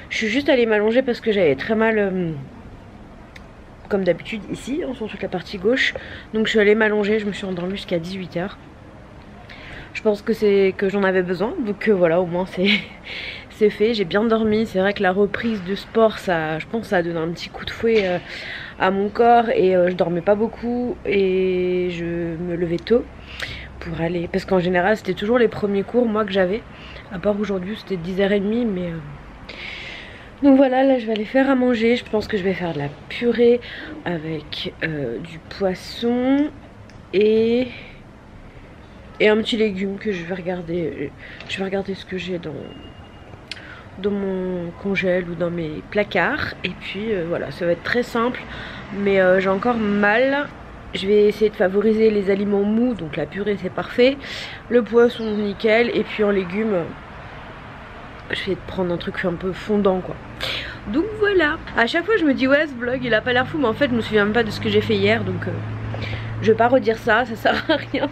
A: Je suis juste allée m'allonger parce que j'avais très mal, comme d'habitude ici, sur toute la partie gauche. Donc je suis allée m'allonger, je me suis endormie jusqu'à 18h. Je pense que c'est que j'en avais besoin, donc voilà, au moins c'est fait. J'ai bien dormi, c'est vrai que la reprise de sport, ça, je pense que ça a donné un petit coup de fouet à mon corps et je dormais pas beaucoup et je me levais tôt pour aller, parce qu'en général c'était toujours les premiers cours moi que j'avais, à part aujourd'hui c'était 10h30 mais donc voilà, là je vais aller faire à manger. Je pense que je vais faire de la purée avec du poisson et un petit légume que je vais regarder. Je vais regarder ce que j'ai dans mon congèle ou dans mes placards. Et puis voilà, ça va être très simple. Mais j'ai encore mal. Je vais essayer de favoriser les aliments mous. Donc la purée c'est parfait. Le poisson nickel. Et puis en légumes, je vais prendre un truc un peu fondant quoi. Donc voilà. À chaque fois je me dis ouais ce vlog il a pas l'air fou. Mais en fait je me souviens même pas de ce que j'ai fait hier. Donc je vais pas redire ça, ça sert à rien.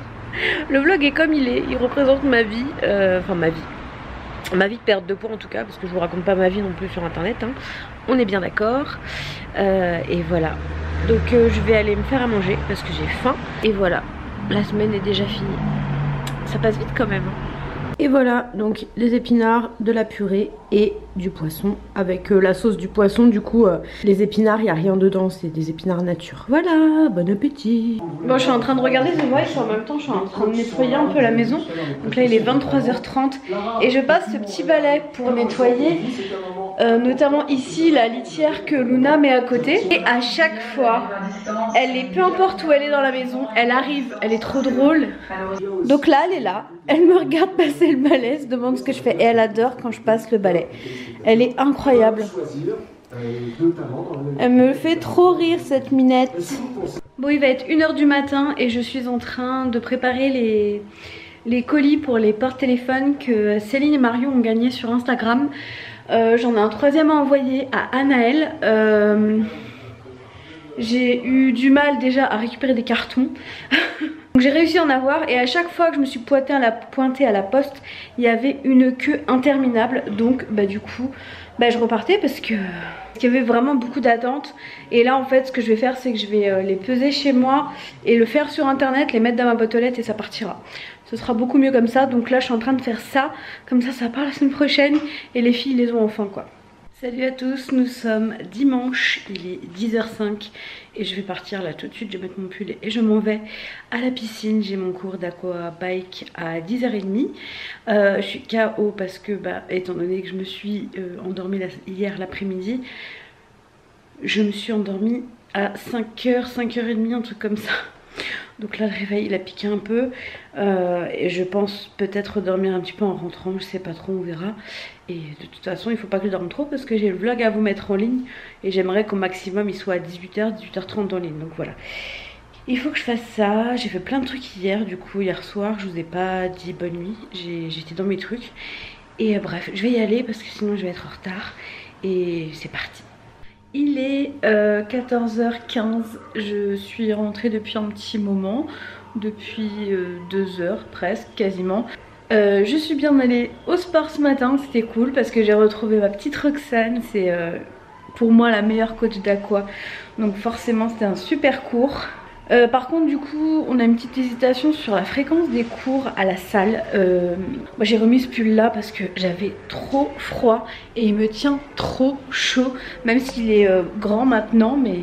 A: Le vlog est comme il est, il représente ma vie, enfin ma vie de perte de poids en tout cas, parce que je vous raconte pas ma vie non plus sur internet, hein. On est bien d'accord, et voilà. Donc je vais aller me faire à manger parce que j'ai faim, et voilà, la semaine est déjà finie. Ça passe vite quand même. Et voilà, donc des épinards, de la purée et du poisson avec la sauce du poisson. Du coup, les épinards, il n'y a rien dedans, c'est des épinards nature. Voilà, bon appétit. Bon, je suis en train de regarder The Voice et en même temps, je suis en train de nettoyer un peu la maison. Donc là, il est 23h30 et je passe ce petit balai pour nettoyer, notamment ici, la litière que Luna met à côté. Et à chaque fois, elle est, peu importe où elle est dans la maison, elle arrive, elle est trop drôle. Donc là, elle est là. Elle me regarde passer le balai, se demande ce que je fais et elle adore quand je passe le balai. Elle est incroyable. Elle me fait trop rire cette minette. Bon, il va être 1h du matin et je suis en train de préparer les colis pour les porte-téléphones que Céline et Marion ont gagnés sur Instagram. J'en ai un troisième à envoyer à Anaël. J'ai eu du mal déjà à récupérer des cartons. Donc j'ai réussi à en avoir et à chaque fois que je me suis pointée à la poste, il y avait une queue interminable. Donc bah du coup je repartais parce qu'il y avait vraiment beaucoup d'attentes. Et là en fait ce que je vais faire c'est que je vais les peser chez moi et le faire sur internet, les mettre dans ma boîte aux lettres et ça partira. Ce sera beaucoup mieux comme ça. Donc là je suis en train de faire ça, comme ça part la semaine prochaine et les filles les ont enfin quoi. Salut à tous, nous sommes dimanche, il est 10h05 et je vais partir là tout de suite, je vais mettre mon pull et je m'en vais à la piscine. J'ai mon cours d'aqua bike à 10h30. Je suis KO parce que étant donné que je me suis endormie hier l'après-midi, je me suis endormie à 5h, 5h30, un truc comme ça. Donc là le réveil il a piqué un peu et je pense peut-être dormir un petit peu en rentrant, je sais pas trop, on verra. Et de toute façon il faut pas que je dorme trop parce que j'ai le vlog à vous mettre en ligne et j'aimerais qu'au maximum il soit à 18h, 18h30 en ligne. Donc voilà, il faut que je fasse ça. J'ai fait plein de trucs hier, du coup hier soir je vous ai pas dit bonne nuit, j'étais dans mes trucs. Et bref, je vais y aller parce que sinon je vais être en retard. Et c'est parti. Il est 14h15, je suis rentrée depuis un petit moment, depuis 2 heures presque, quasiment. Je suis bien allée au sport ce matin, c'était cool parce que j'ai retrouvé ma petite Roxane, c'est pour moi la meilleure coach d'aqua, donc forcément c'était un super cours. Par contre du coup on a une petite hésitation sur la fréquence des cours à la salle. Moi j'ai remis ce pull là parce que j'avais trop froid et il me tient trop chaud, même s'il est grand maintenant, mais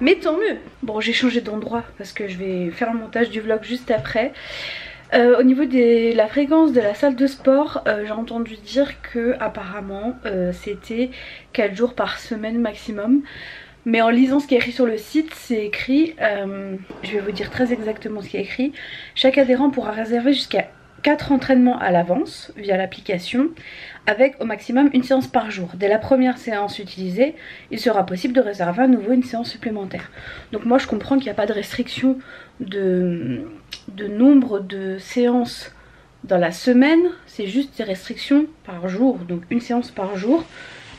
A: Mais tant mieux. Bon, j'ai changé d'endroit parce que je vais faire le montage du vlog juste après. Au niveau de la fréquence de la salle de sport, j'ai entendu dire que apparemment c'était 4 jours par semaine maximum. Mais en lisant ce qui est écrit sur le site, c'est écrit, je vais vous dire très exactement ce qui est écrit. Chaque adhérent pourra réserver jusqu'à 4 entraînements à l'avance via l'application, avec au maximum une séance par jour. Dès la première séance utilisée, il sera possible de réserver à nouveau une séance supplémentaire. Donc moi je comprends qu'il n'y a pas de restriction de nombre de séances dans la semaine, c'est juste des restrictions par jour, donc une séance par jour.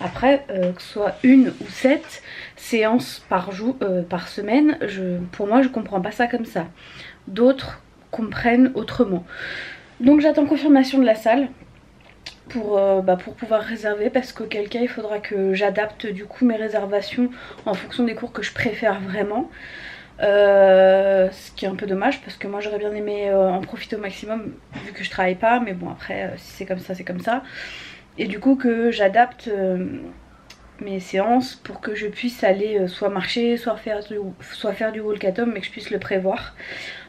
A: Après, que ce soit 1 ou 7 séances par jour, par semaine, pour moi je comprends pas ça comme ça. D'autres comprennent autrement. Donc j'attends confirmation de la salle pour pouvoir réserver, parce qu'auquel cas il faudra que j'adapte du coup mes réservations en fonction des cours que je préfère vraiment. Ce qui est un peu dommage parce que moi j'aurais bien aimé en profiter au maximum vu que je travaille pas, mais bon après si c'est comme ça c'est comme ça. Et du coup que j'adapte mes séances pour que je puisse aller soit marcher, soit faire du walk at home, mais que je puisse le prévoir.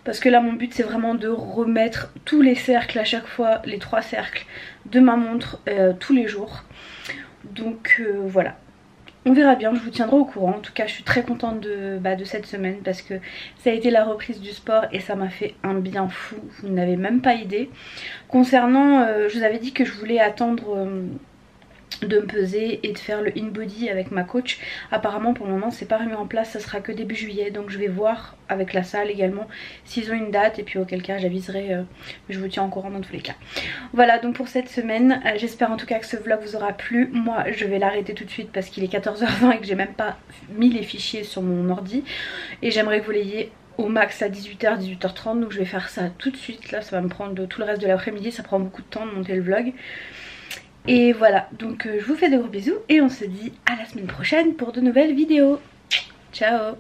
A: Parce que là mon but c'est vraiment de remettre tous les cercles à chaque fois, les 3 cercles de ma montre tous les jours. Donc voilà. On verra bien, je vous tiendrai au courant. En tout cas je suis très contente de cette semaine parce que ça a été la reprise du sport et ça m'a fait un bien fou, vous n'avez même pas idée. Concernant, je vous avais dit que je voulais attendre de me peser et de faire le in-body avec ma coach. Apparemment pour le moment c'est pas remis en place, ça sera que début juillet, donc je vais voir avec la salle également s'ils ont une date et puis auquel cas j'aviserai, je vous tiens au courant dans tous les cas. Voilà donc pour cette semaine, j'espère en tout cas que ce vlog vous aura plu. Moi je vais l'arrêter tout de suite parce qu'il est 14h20 et que j'ai même pas mis les fichiers sur mon ordi et j'aimerais que vous l'ayez au max à 18h, 18h30, donc je vais faire ça tout de suite. Là ça va me prendre tout le reste de l'après-midi, ça prend beaucoup de temps de monter le vlog. Et voilà, donc je vous fais de gros bisous et on se dit à la semaine prochaine pour de nouvelles vidéos. Ciao!